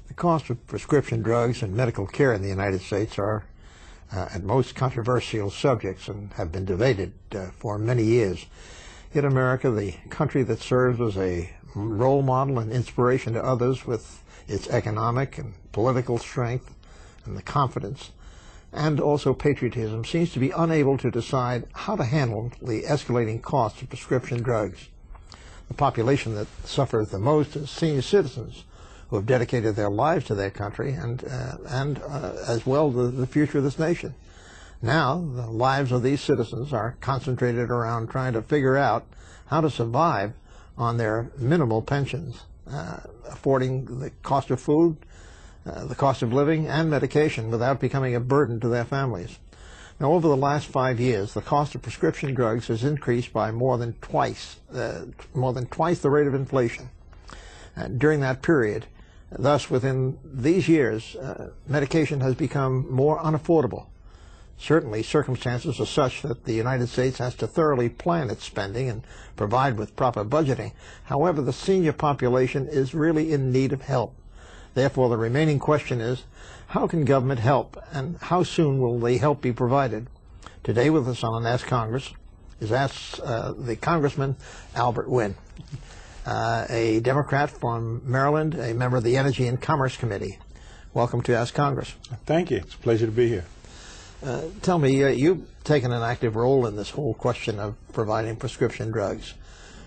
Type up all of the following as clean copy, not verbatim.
The cost of prescription drugs and medical care in the United States are at most controversial subjects and have been debated for many years. Yet America, the country that serves as a role model and inspiration to others with its economic and political strength and the confidence and also patriotism, seems to be unable to decide how to handle the escalating cost of prescription drugs. The population that suffers the most is senior citizens who have dedicated their lives to their country and as well the future of this nation. Now, the lives of these citizens are concentrated around trying to figure out how to survive on their minimal pensions, affording the cost of food, the cost of living, and medication without becoming a burden to their families. Now, over the last 5 years, the cost of prescription drugs has increased by more than twice the rate of inflation. During that period, thus, within these years, medication has become more unaffordable. Certainly, circumstances are such that the United States has to thoroughly plan its spending and provide with proper budgeting. However, the senior population is really in need of help. Therefore, the remaining question is, how can government help, and how soon will the help be provided? Today with us on Ask Congress is the Congressman Albert Wynn, a Democrat from Maryland, a member of the Energy and Commerce Committee. Welcome to Ask Congress. Thank you. It's a pleasure to be here. Tell me, you've taken an active role in this whole question of providing prescription drugs.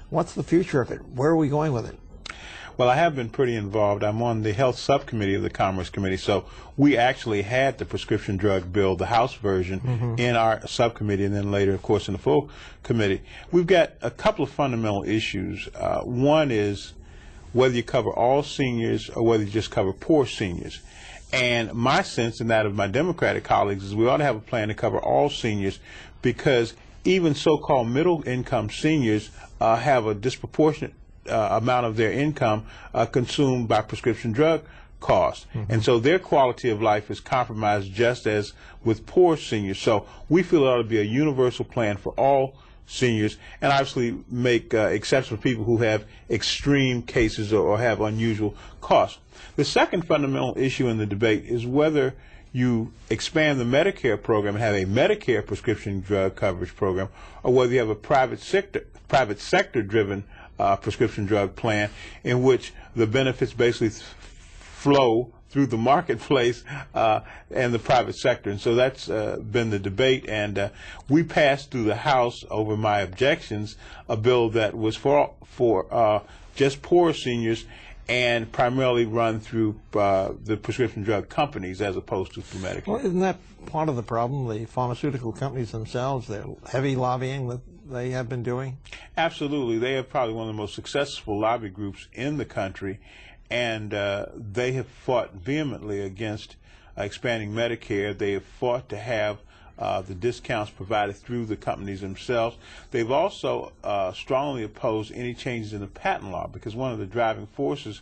What's the future of it? Where are we going with it? Well, I have been pretty involved. I'm on the Health Subcommittee of the Commerce Committee, so we actually had the prescription drug bill, the House version, in our subcommittee, and then later, of course, in the full committee. We've got a couple of fundamental issues. One is whether you cover all seniors or whether you just cover poor seniors. And my sense, and that of my Democratic colleagues, is we ought to have a plan to cover all seniors, because even so-called middle-income seniors have a disproportionate amount of their income consumed by prescription drug costs. And so their quality of life is compromised just as with poor seniors. So we feel it ought to be a universal plan for all seniors, and obviously make exceptions for people who have extreme cases or have unusual costs. The second fundamental issue in the debate is whether you expand the Medicare program and have a Medicare prescription drug coverage program, or whether you have a private sector driven prescription drug plan in which the benefits basically flow through the marketplace and the private sector. And so that's been the debate, and we passed through the House over my objections a bill that was for just poor seniors and primarily run through the prescription drug companies as opposed to through Medicare. Well, isn't that part of the problem? The pharmaceutical companies themselves, their heavy lobbying that they have been doing? Absolutely. They are probably one of the most successful lobby groups in the country, and they have fought vehemently against expanding Medicare. They have fought to have the discounts provided through the companies themselves. They've also strongly opposed any changes in the patent law, because one of the driving forces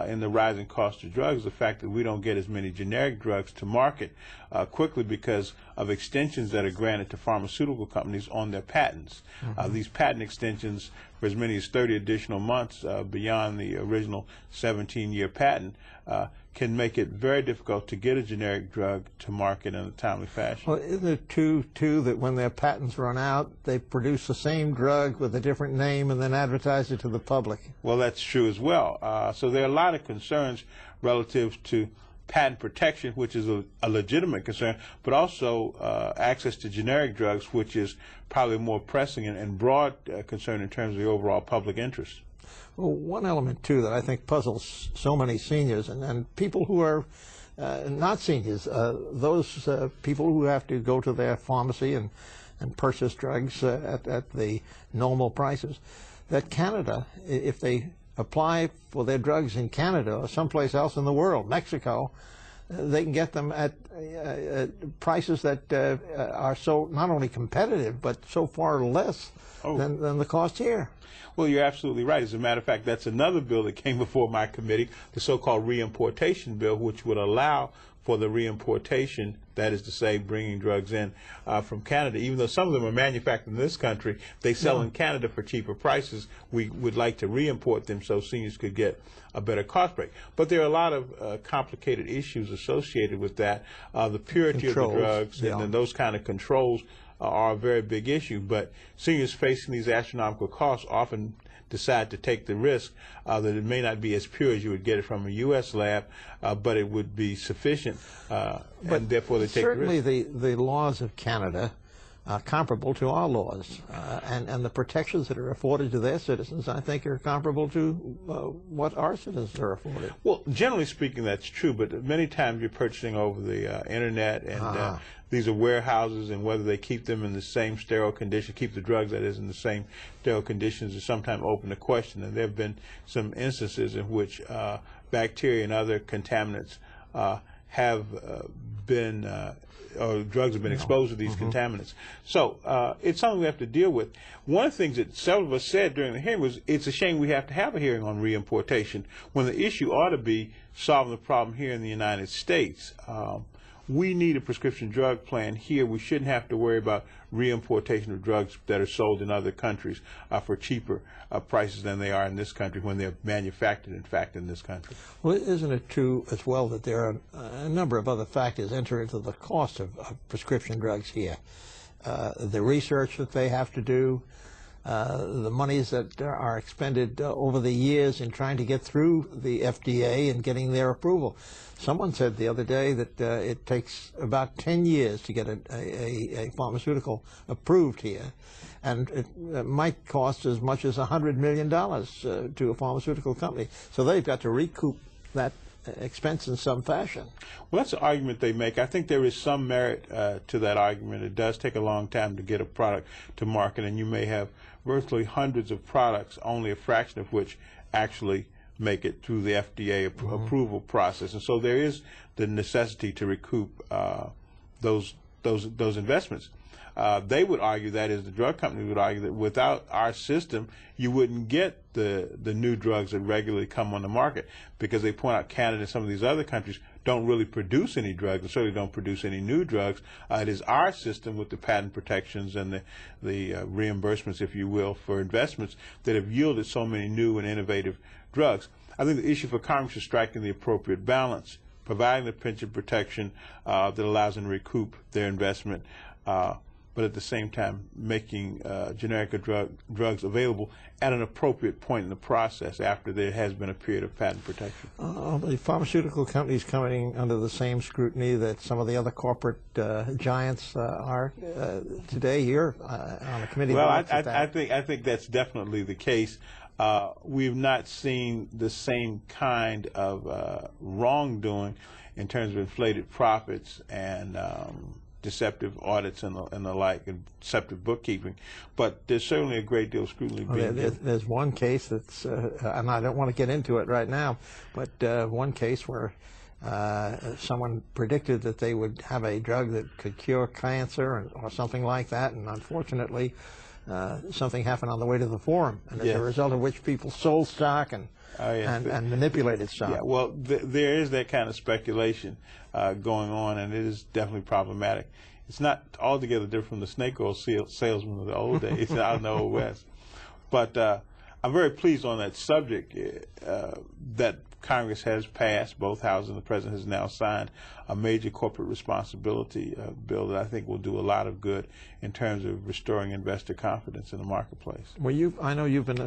in the rising cost of drugs is the fact that we don't get as many generic drugs to market quickly because of extensions that are granted to pharmaceutical companies on their patents. These patent extensions for as many as 30 additional months beyond the original 17-year patent can make it very difficult to get a generic drug to market in a timely fashion. Well, isn't it too that when their patents run out, they produce the same drug with a different name and then advertise it to the public? Well, that's true as well. So there are a lot of concerns relative to patent protection, which is a legitimate concern, but also access to generic drugs, which is probably more pressing and broad concern in terms of the overall public interest. Well, one element, too, that I think puzzles so many seniors and people who are not seniors, those people who have to go to their pharmacy and purchase drugs at the normal prices, that Canada, if they apply for their drugs in Canada or someplace else in the world, Mexico, they can get them at prices that are so not only competitive but so far less than the cost here. Well, you're absolutely right. As a matter of fact, that's another bill that came before my committee, the so-called reimportation bill, which would allow for the reimportation, that is to say, bringing drugs in from Canada. Even though some of them are manufactured in this country, they sell in Canada for cheaper prices. We would like to reimport them so seniors could get a better cost break. But there are a lot of complicated issues associated with that. The purity of the drugs and then those kind of controls are a very big issue. But seniors facing these astronomical costs often decide to take the risk that it may not be as pure as you would get it from a U.S. lab, but it would be sufficient, and therefore they take the risk. Certainly the laws of Canada are comparable to our laws, and the protections that are afforded to their citizens, I think, are comparable to what our citizens are afforded. Well, generally speaking, that's true, but many times you're purchasing over the internet, and these are warehouses, and whether they keep them in the same sterile condition, keep the drugs, that is, in the same sterile conditions, is sometimes open to question. And there have been some instances in which bacteria and other contaminants have been or drugs have been exposed to these contaminants. So it's something we have to deal with. One of the things that several of us said during the hearing was it's a shame we have to have a hearing on reimportation when the issue ought to be solving the problem here in the United States. We need a prescription drug plan here. We shouldn't have to worry about reimportation of drugs that are sold in other countries for cheaper prices than they are in this country when they're manufactured, in fact, in this country. Well, isn't it true as well that there are a number of other factors enter into the cost of prescription drugs here? The research that they have to do, the monies that are expended over the years in trying to get through the FDA and getting their approval. Someone said the other day that it takes about 10 years to get a pharmaceutical approved here, and it might cost as much as $100 million to a pharmaceutical company. So they've got to recoup that expense in some fashion. Well, that's an argument they make. I think there is some merit to that argument. It does take a long time to get a product to market, and you may have virtually hundreds of products, only a fraction of which actually make it through the FDA approval process. And so there is the necessity to recoup those investments. They would argue, that is, the drug company would argue, that without our system, you wouldn't get the new drugs that regularly come on the market, because they point out Canada and some of these other countries don't really produce any drugs, and certainly don't produce any new drugs. It is our system with the patent protections and the reimbursements, if you will, for investments that have yielded so many new and innovative drugs. I think the issue for Congress is striking the appropriate balance, providing the pension protection that allows them to recoup their investment, but at the same time making generic drugs available at an appropriate point in the process after there has been a period of patent protection. The pharmaceutical companies coming under the same scrutiny that some of the other corporate giants are today here on the committee. Well, I think that's definitely the case. We've not seen the same kind of wrongdoing in terms of inflated profits and deceptive audits and the like, and deceptive bookkeeping, but there's certainly a great deal of scrutiny being done. There's one case that's, and I don't want to get into it right now, but one case where someone predicted that they would have a drug that could cure cancer or something like that, and unfortunately something happened on the way to the forum, and as a result of which people sold stock and manipulated stock. Yeah, well, there is that kind of speculation going on, and it is definitely problematic. It's not altogether different from the snake oil salesman of the old days out in the Old West. But I'm very pleased on that subject that Congress has passed, both houses, and the President has now signed a major corporate responsibility bill that I think will do a lot of good in terms of restoring investor confidence in the marketplace. Well, I know you've been